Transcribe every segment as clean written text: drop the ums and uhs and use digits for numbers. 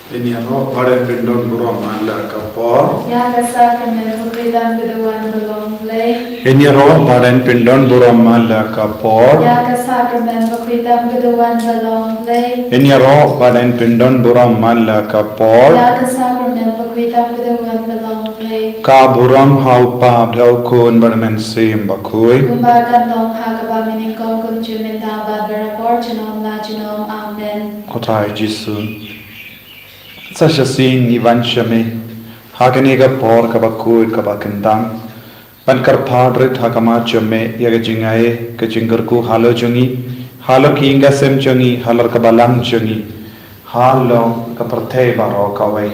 Ini roh pada pindon burung mala kapor. Ya kesakramen bukridan beduan belong blei. Ini roh pada pindon burung mala kapor. Ya kesakramen bukridan beduan belong blei. Ini roh pada pindon burung mala kapor. Ya kesakramen bukridan beduan belong blei. Ka burung hau pa blau kun bermen sim bakui. Kumbakan dong hakaba miningkong kumjuminda badberapor jinom la jinom amen. Kotai Jisu. Sasasin ivanshame. Haganiga por kabakui kabakendang. Pankar padrit hakama chame yaga jingaye ke jingarku halo jungi. Halo ki inga sem jungi halar kabalam jungi. Halo kaperthe baro kawai.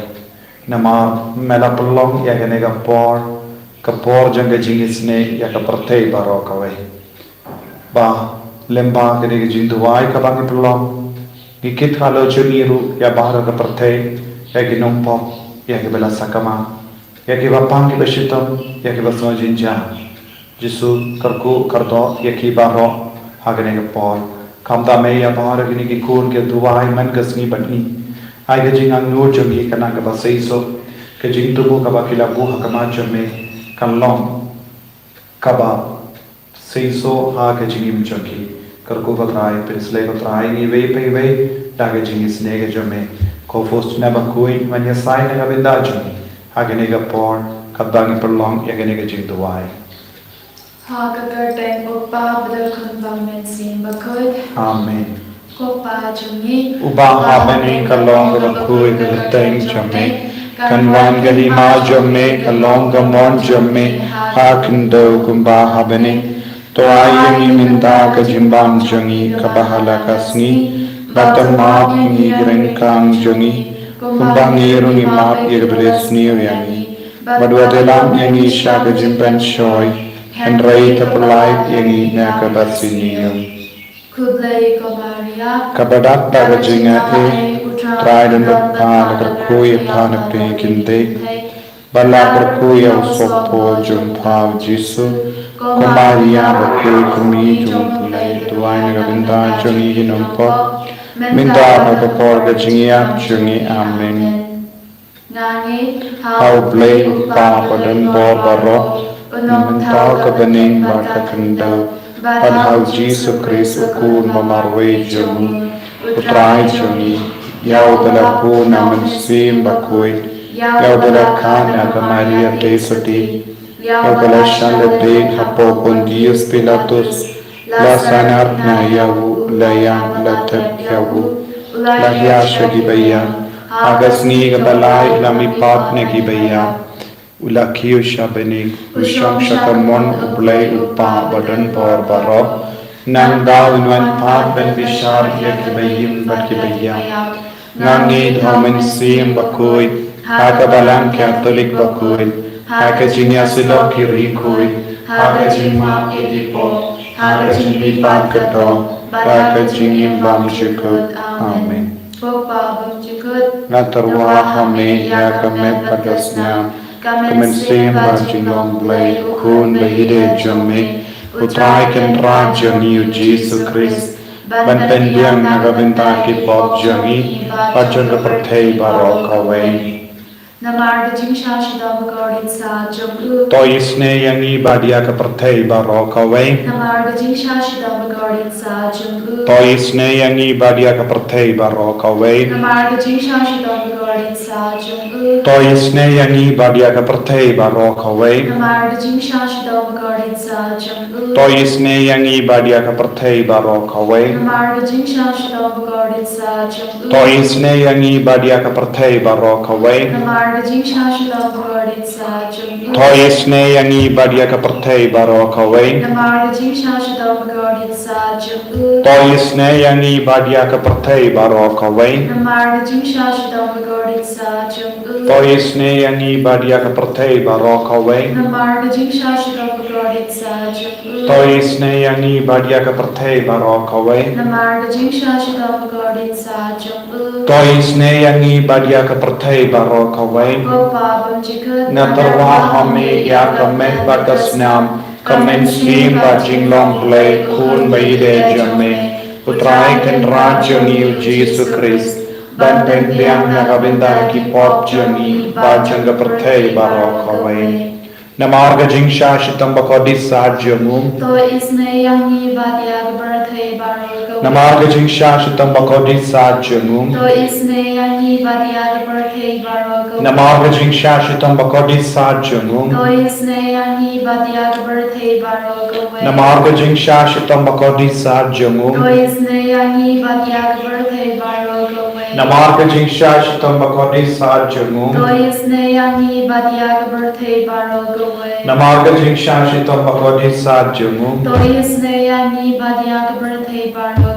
Namar melapulong yaganiga por kapor janga jingisne yaga perthe baro kawai. Ba lemba kene jinduai kabangi pulong. Gikit halo juniru ya bahara kaperthe yagi nompo yagi bela sakama yagi bapang ki beshitam yagi basma jinja Jisu karku kardo yagi baro hagane ke por kamda me ya bahara gini ki kun ke duai man gasni bani ai ke jingang nur jami kana ka basaiso ke jing tubu ka bakila bu hakama jame kanlong kaba seiso ha ke jingim jaki karku bakrai pinsle ko trai ni ve pe ve daga jingis nege jame Kofos nabakui manya sai na gabindajuni haganiga por kabangi perlong yaganiga jingduwai. Hagagarteng upa badal kunbang mensin bakut. Amen. Kopa jungi. Ubang habani kalong gabakui gagateng jame. Kanwan galima jame kalong gamon jame hakindo kumba habani. Toayangi minda kajimbang jungi kabahala kasni. Batam maap ini gerengkang jongi, kumbang irungi maap irberes niuyangi, badua dalam yangi syaga jimpan shoy, henrai tapulai yangi naka basinium. Kublai komaria, Kabadak taga jinga try dan berpana berkuya pana pekinde, bala berkuya usok po jumpa Jisu, komaria berkuya kumi jumpulai tuai nagabinda jongi hinumpo. Minda magapor ka jingiyak jungi amen. Hau blay pa padan bo baro. Minta ka baning baka kanda. Padhal Jisu Kris ukun mamarwe jungi. Utray jungi. Yaw dalapu naman sim bakui. Yaw dalakana ka Maria Tesoti. Yaw dalasyan din hapo kon Dios Pilatus. La sanat na yawu layang latap yawu lahya shagibaya agasni gabalai lamipat na gibaya ulakhiyo shabani usham shakamon ublay upa badan por baro nang daw inwan pat ben bishar yakibayim bakibaya nangi homen sim bakoy hakabalang katolik bakoy hakajinya silok kirikoy hakajima edipo Hagajimi Bakato, Bakajimi Bamshikut, Amen. Natarwa Hame Yakame Padasnyam, Kamensim Jingisynei-blei, Kun Bahide Jame, Utrai Kendra Jani Jisu Kris, Bantendiang Nagabintaki Pop Jani, Pajaga Pertei Barok Away. Namar jingsha shida bagordin sa jumlu. Toisne yangi badia ka pertei barok away. Namar jingsha shida bagordin sa jumlu. Toisne yangi badia ka pertei barok away. Namar jingsha shida bagordin sa jumlu. Toisne yangi badia ka pertei barok away. Namar jingsha shida bagordin sa jumlu. Toisne yangi badia ka pertei barok away. Namar jingsha shida bagordin sa jumlu. Toisne yangi badia ka pertei barok away. Jingsha shida bagordin sa jumlu. Toisne yangi badia ka pertei barok away. Namar jingsha shida bagordin sa jumlu. Toisne yangi badia ka pertei barok away. Namar jingsha shida bagordin sa jumlu. Toisne yangi badia ka pertei barok away. Namar jingsha shida bagordin sa jumlu. Toisne yangi badia ka pertei barok away. Namar jingsha shida bagordin sa jumlu. Toisne yangi badia ka pertei barok away. Natarwa hame ya kamen batasnam kamen slim Jingisynei-blei kun bahide jame utrai kendra jani Jisu Kris ban pen biang nagabinda ki pop jongi bajanga perthei barok kawai namarga jingsha shitam bakodi sajyamum to isne yangi badiag birthday barok namarga jingsha shitam bakodi sajyamum to isne yangi badiag birthday barok namarga jingsha shitam bakodi sajyamum to isne yangi badiag birthday barok namarga jingsha shitam bakodi sajyamum to isne yangi badiag birthday barok namarga jingsha shitam bakodi sajyamum to isne yangi badiag birthday barok namarga jingsha shitam bakodi sajyamum to isne yangi badiag birthday barok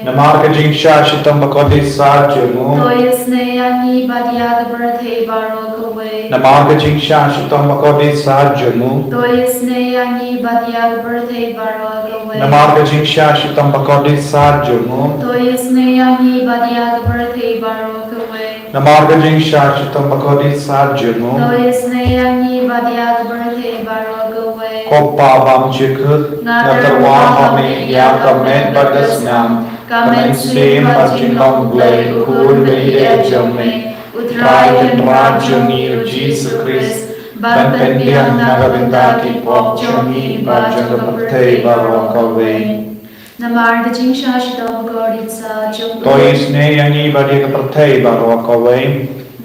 namarga jingsha shitam bakodi sajyamum to isne yangi badiag birthday barok namarga jingsha shitam bakodi sajyamum to isne yangi badiag birthday barok namarga jingsha shitam bakodi sajyamum to isne yangi badiag birthday barok namarga jingsha shitam bakodi sajyamum to isne yangi badiag birthday barok koppa bam jikut natarwa hame yakamet badasnam kamen sim Jingisynei-blei kun beide jame utrai ken rajani Jesus Christ ban pendiang nagabinda ki pop jongi bajanga perthei barokave namarga jingsha shitam bakodi sajyamum to isne yangi badiga perthei barokave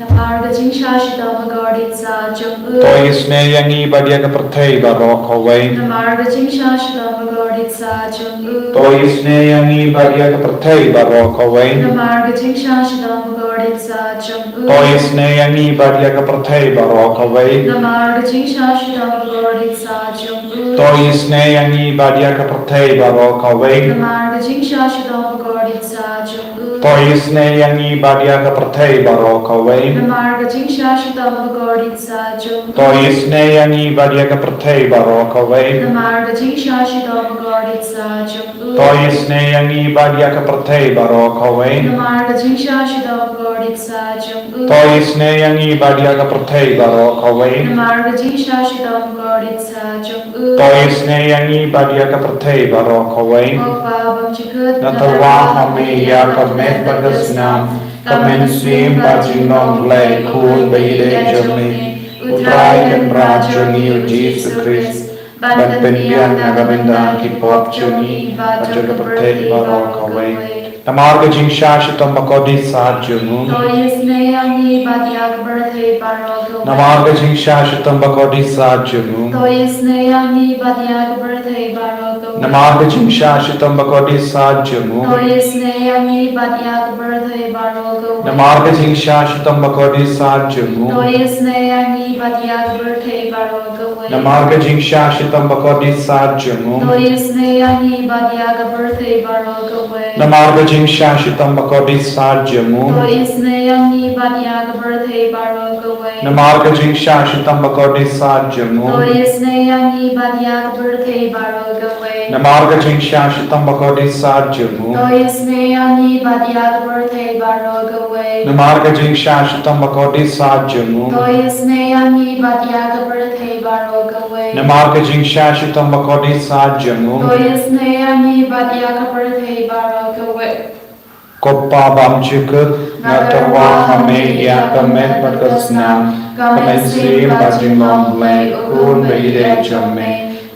namarga jingsha shitam bakodi sajyamum to isne yangi badiga perthei barokave namarga jingsha shitam bakodi sajyamum to isne yangi badiga perthei barokave namarga jingsha shitam bakodi sajyamum to isne yangi badiga perthei barokave namarga jingsha shitam bakodi sajyamum to isne yangi badiga perthei barokave namarga jingsha shitam bakodi sajyamum to isne yangi badiga perthei barokave namarga jingsha shitam bakodi sajyamum to isne yangi badiga perthei barokave namarga jingsha shitam bakodi sajyamum to isne yangi badiga perthei barokave namarga jingsha shitam bakodi sajyamum to isne yangi badiga perthei barokave namarga jingsha shitam bakodi sajyamum to isne yangi badiga perthei barokave Opa bam chikut natarwa hame yakamet badasnam kamen sim Jingisynei-blei kun beide jame utrai ken rajani Jesus Christ ban pendiang nagabinda ki pop jongi bajanga perthei barokave namarga jingsha shitam bakodi sajyamum to isne yangi badiag birthday barok namarga jingsha shitam bakodi sajyamum to isne yangi badiag birthday barok namarga jingsha shitam bakodi sajyamum to isne yangi badiag birthday barok namarga jingsha shitam bakodi sajyamum to isne yangi badiag birthday barok namarga jingsha shitam bakodi sajyamum to isne yangi badiag birthday barok namarga jingsha shitam bakodi sajyamum to isne yangi badiag birthday barok namarga jingsha shitam bakodi sajyamum to isne yangi badiag birthday barok namarga jingsha shitam bakodi sajyamum to isne yangi badiag birthday barok namarga jingsha shitam bakodi sajyamum to isne yangi badiag birthday barok namarga jingsha shitam bakodi sajyamum to isne yangi badiag birthday barok koppa bam jikut natarwa hame yakamet badasnam kamen sim Jingisynei-blei kun beide jame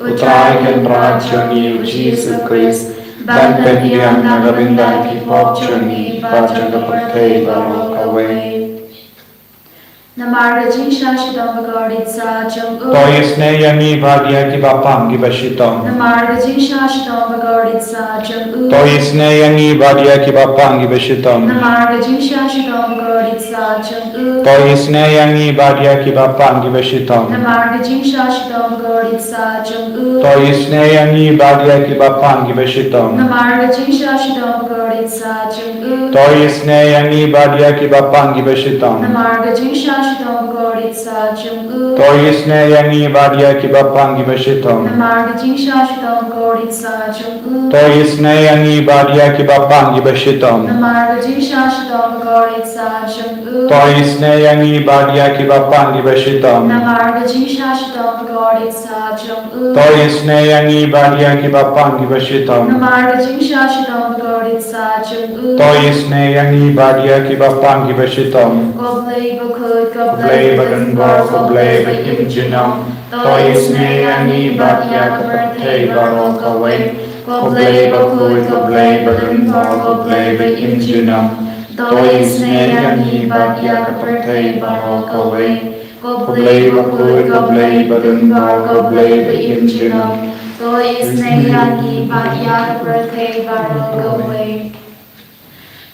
utrai ken rajani Jesus Christ ban pendiang nagabinda ki pop jongi bajanga perthei barokave namarga jingsha shitam bakodi sajyamum to isne yangi badiga ki bapangi bashitam namarga jingsha shitam bakodi sajyamum to isne yangi badiga ki bapangi bashitam namarga jingsha shitam bakodi sajyamum to isne yangi badiga ki bapangi bashitam namarga jingsha shitam bakodi sajyamum to isne yangi badiga ki bapangi bashitam namarga jingsha shitam bakodi sajyamum to isne yangi badiga ki bapangi bashitam namarga jingsha shitong gorit sa chung u. Toisne yangi badia ki bapang ki bashitong. Namar gajing sha shitong gorit sa chung u. Toisne yangi badia ki bapang ki bashitong. Namar gajing sha shitong gorit sa chung u. Toisne yangi badia ki bapang ki bashitong. Namar gajing sha shitong gorit sa chung u. Toisne yangi badia ki bapang ki bashitong. Namar gajing sha shitong gorit sa chung u. Toisne yangi badia ki bapang ki bashitong. Goblay bakut, Goblay bagangor, goblay bagimjinam. Toisne yangi badia kapertay barok away. Goblay bakut, goblay bagangor, goblay bagimjinam. Toisne yangi badia kapertay barok away. Goblay bakut, goblay bagangor, goblay bagimjinam. Toisne yangi badia kapertay barok away.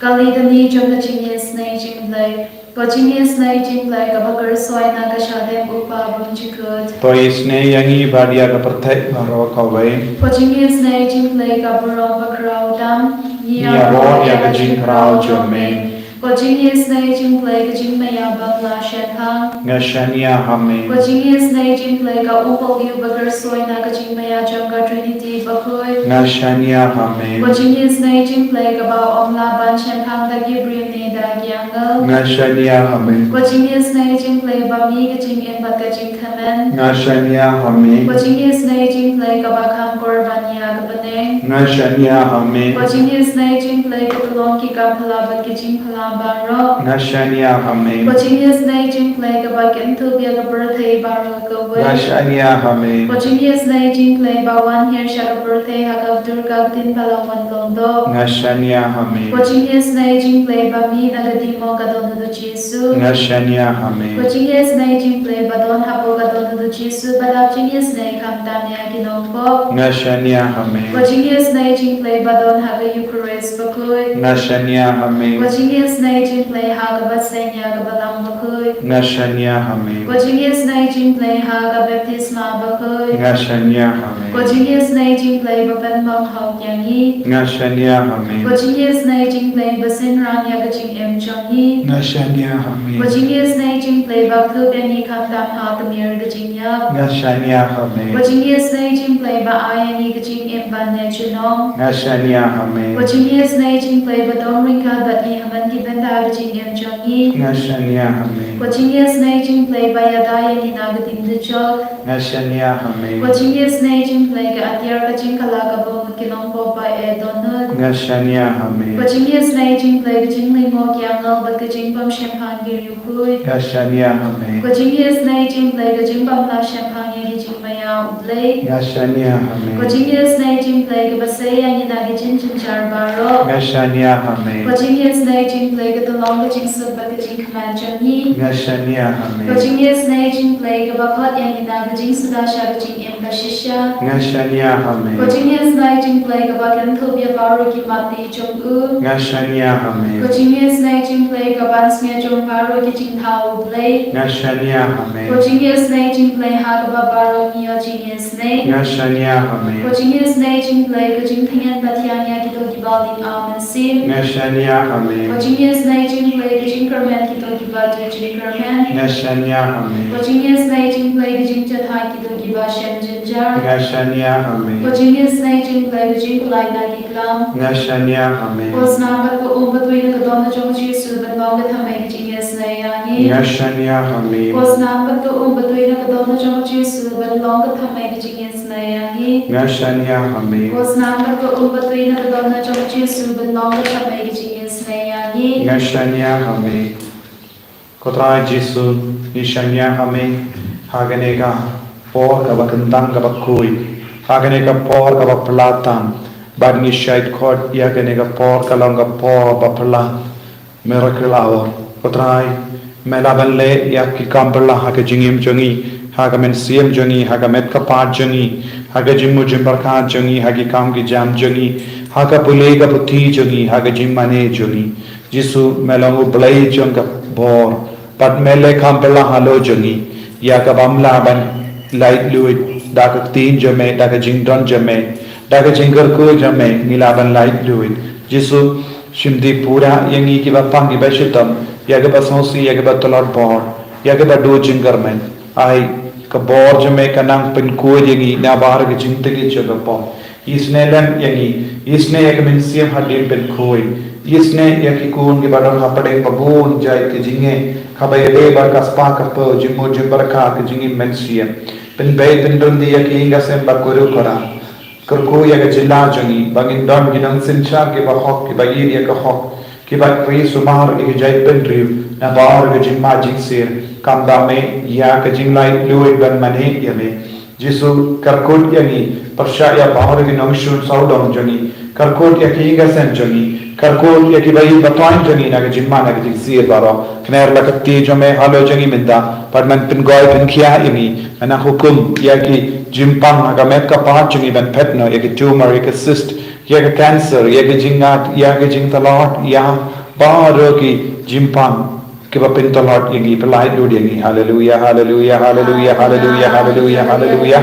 Kalidani jumla Jingisynei-blei. Ko Jingisynei-blei kabakar soina kashadem upa bumjikut. Toisne yangi badia kapertay barok away. Ko Jingisynei-blei kaburong bakrao dam. Niaro ya kajing krao jome. Ko Jingisynei-blei kajing maya bangla shenhang. Ngashania hame. Ko Jingisynei-blei ka upal yu bakar soina kajing maya jangga trinity bakoy. Ngashania hame. Ko Jingisynei-blei ka ba omla ban shenhang dagi brimne dagi angal. Ngashania hame. Ko Jingisynei-blei ba mi kajing imbat kajing kamen. Ngashania hame. Ko Jingisynei-blei ka ba kam korbanya kabaneng. Ngashania hame. Ko Jingisynei-blei ka tulong ki kam palabat kajing palabaro. Ngashania hame. Ko Jingisynei-blei ka ba kintu biya ka birthday baro ka way. Ngashania hame. Ko Jingisynei-blei ba wan her siya ka birthday hakav durga tin palawan londo. Ngashania hame. Ko Jingisynei-blei ba mi nagadimo ka dono do Jesu. Ngashania hame. Ko Jingisynei-blei ba don hapo ka dono do Jesu badap Jingisynei kamtam niya ginombo. Ngashania hame. Ko Jingisynei-blei ba don haga Eucharist bakoy. Ngashania hame. Ko Jingisynei-blei haga basenya ka balang bakoy. Ngashania hame. Ko Jingisynei-blei haga baptisma bakoy. Ngashania hame. Ko Jingisynei-blei ba penmong hau yangi. Ngashania hame. Ko Jingisynei-blei ba sinran ya kajing emchongi. Ngashania hame. Ko Jingisynei-blei ba klubeni kamtam ha tamir kajing yak. Ngashania Ko hame. Jingisynei-blei ba ayani kajing emban ne chinong. Ngashania hame. Ko Jingisynei-blei ba dongring ka batni haman ki benda kajing emchongi. Ngashania hame. Ko Jingisynei-blei ba yadayani nagating dechok. Ngashania hame. Ko Jingisynei-blei ka atyar kajing kalakabo kinong po pa e donut. Ngashania hame. Ko Jingisynei-blei kajing lingo kiangal bat kajing pam shempan giriukuy. Ngashania hame. Ko Jingisynei-blei kajing pam la shempan yagi jing maya ublay. Ngashania Ko hame. Jingisynei-blei ka basaya nina kajing chinchar baro. Ngashania hame. Ko Jingisynei-blei ka tulong kajing subbat kajing kamanchani. Ngashania hame. Ko Jingisynei-blei ka bakot nina kajing sudasha kajing embashisha. Ngashania hame. Ko Jingisynei-blei ka bakan tubya baro ki mati chung u. Ngashania hame. Ko Jingisynei-blei ka bansmya chung baro ki jing thao ublay. Ngashania Ko hame. Jingisynei-blei ha ka ba baro niyo Jingisynei. Ngashania hame. Ko Jingisynei-blei ka jing tingan batyanya ki to ki balin amen sin. Ngashania Ko hame. Jingisynei-blei ka jing karmen ki to ki ba jing karmen. Ngashania hame. Ko Jingisynei-blei ka jing chatha ki to ki ba shen jinjar. Ngashania Ko hame. Jingisynei-blei ka jing kulay na ki klam. Ngashania hame. Ko snabat ko umbatoy na kadon na jong Jesu ban mawag hamay ki Jingisynei-yani. Ngashania hame. Ko snabat ko umbatoy na kadon na jong Jesu ban mawag hamay ki Jingisynei-yani. Ngashania hame. Ko snabat ko umbatoy na kadon na jong Jesu ban mawag hamay ki Jingisynei-yani. Ngashania hame. Kotra Jesu nishanya hame. Haganega por kabakandang kabakui. Haganega por kabapelatan. Bad nishait kot yaganega por kalanga por bapela. Miracle hour. Kotrai melaban le yaki kampela haga jingim jongi. Haga men siem jongi. Haga met kapat jongi. Haga jimmu jimbarkat jongi. Hagi kam ki jam jongi. Haga pulega puti jongi. Haga jimmane jongi. Jesu melangu blai jonga bor. Pat mele kampela halo jongi. Yaga bamla ban light fluid. Daga tin jame. Daga jingdon jame. Daga jingarku jame. Nilaban light fluid. Jesu Shimdi pura yangi ki ba pangi ba shitam yaga ba sonsi yaga ba tolor bor yaga badu jingarmen ai ka borj me kanang pen ko yangi na bar ke jintagi chaga po isne len yangi isne ek min siam hadim pen khoi isne yaki kun ke badon hapade babun jai ke jinge khabai de bar kaspa ka po jimo jimbar ka ke jingi men siam pen bay pen don di yaki inga sem bar kuru kora kurku yaga jilla jangi bangin don ginang sincha ke ba hok ke ba yiri ka hok ke ba pri sumar ke jai pen riu na bar ke jimma jingsir kamda me ya ke jinglai luit ban mane yame jisu karkut yani persya ya bar ke nongshun saudong jangi karkut yaki inga sem jangi karkut yaki bai batoin jangi na ke jimma na ke jingsir baro kner lakati jame halo jangi minda padman pen goy pen khia yami ana hukum yaki jimpang aga met ka pahat jangi ban petno yaki tumor yaki cyst yaki cancer yaki jingat yaki jingtalot ya baro ki jimpang ke ba pentalot yangi pelai lu yangi hallelujah hallelujah hallelujah hallelujah hallelujah hallelujah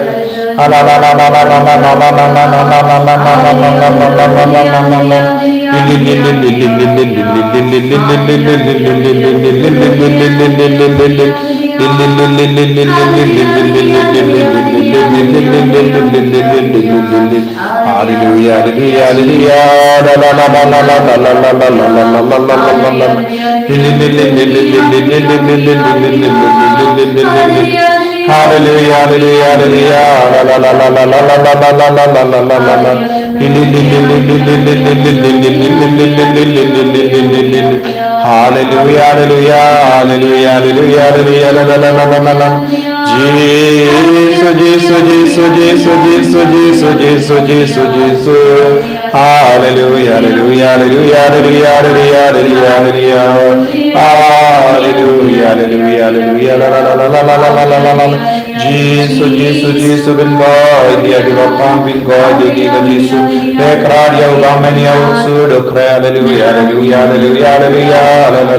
Jesus bin boy dia di lapang bin boy di Jesus ekran ya ugamen ya usud hallelujah hallelujah hallelujah hallelujah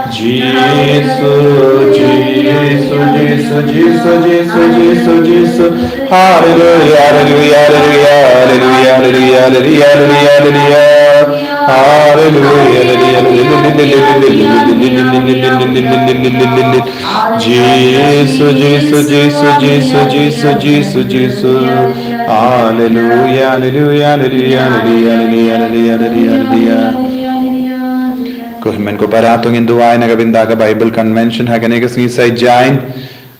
Jesus Jesus Jesus Jesus Jesus Jesus Jesus hallelujah hallelujah hallelujah hallelujah hallelujah Jesus Jesus Jesus Jesus Jesus Jesus Jesus hallelujah hallelujah hallelujah hallelujah hallelujah Kuhmen ko baratong induay na kabinda ka Bible Convention hagane ka singisay jain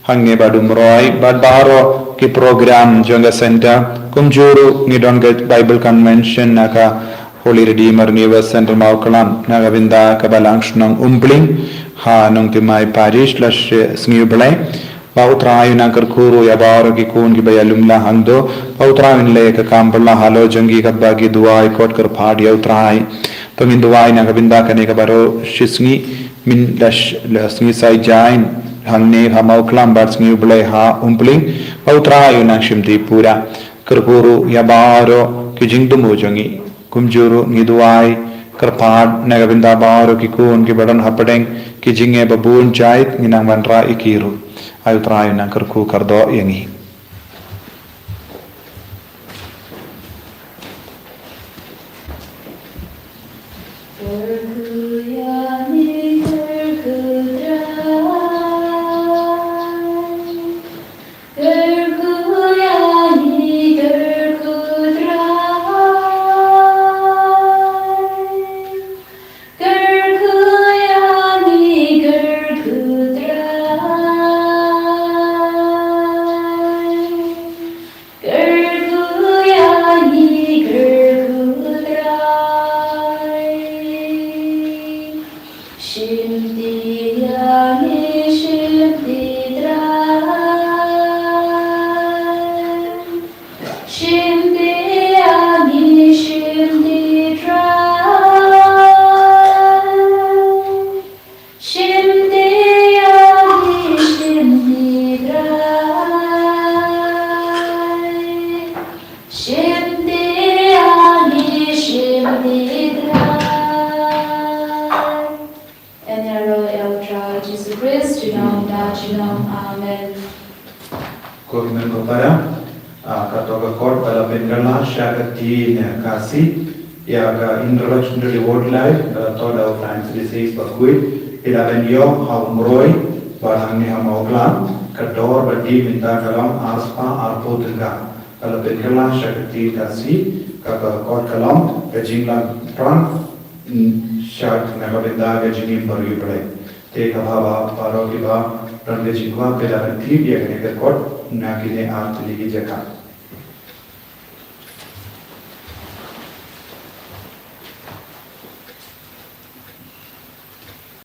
hangne badum roy bad baro ki program jonga center kumjuru ngidon ka Bible Convention naka Holy Redeemer Universe Center Maukalam na kabinda ka balangshnong umbling ha nung timay parish lash Jingisynei-blei pautrayo na karkuru ya baro ki kun ki bayalumla hangdo pautrayo le ka kambala halo jangi ka bagi duai kot kar phadi utrai to min duai na kabinda kane ka baro shisngi min lash Jingisynei jain hangne ha Maukalam bar Jingisynei-blei ha umbling pautrayo na shimti pura karkuru ya baro ki jingdumo jangi kumjuru ngiduai karpad nagabinda baro ki kun ki badan hapadeng ki jinge babun jait nginang bandra ikiru ayu trayu nang karku kardo yangi Introduction to the word life, thought of Francis disease for quit, it haven't yo, how mroi, barang ni ham oglam kador badi minta kalam aspa arpo tengah kalau pengelah syakti kasih kata kot kalam kejinglah perang syak nagabenda kejingin baru bre te kabava paro kiba perang kejingwa kedalam tip ya kene kot nakine art ligi jaka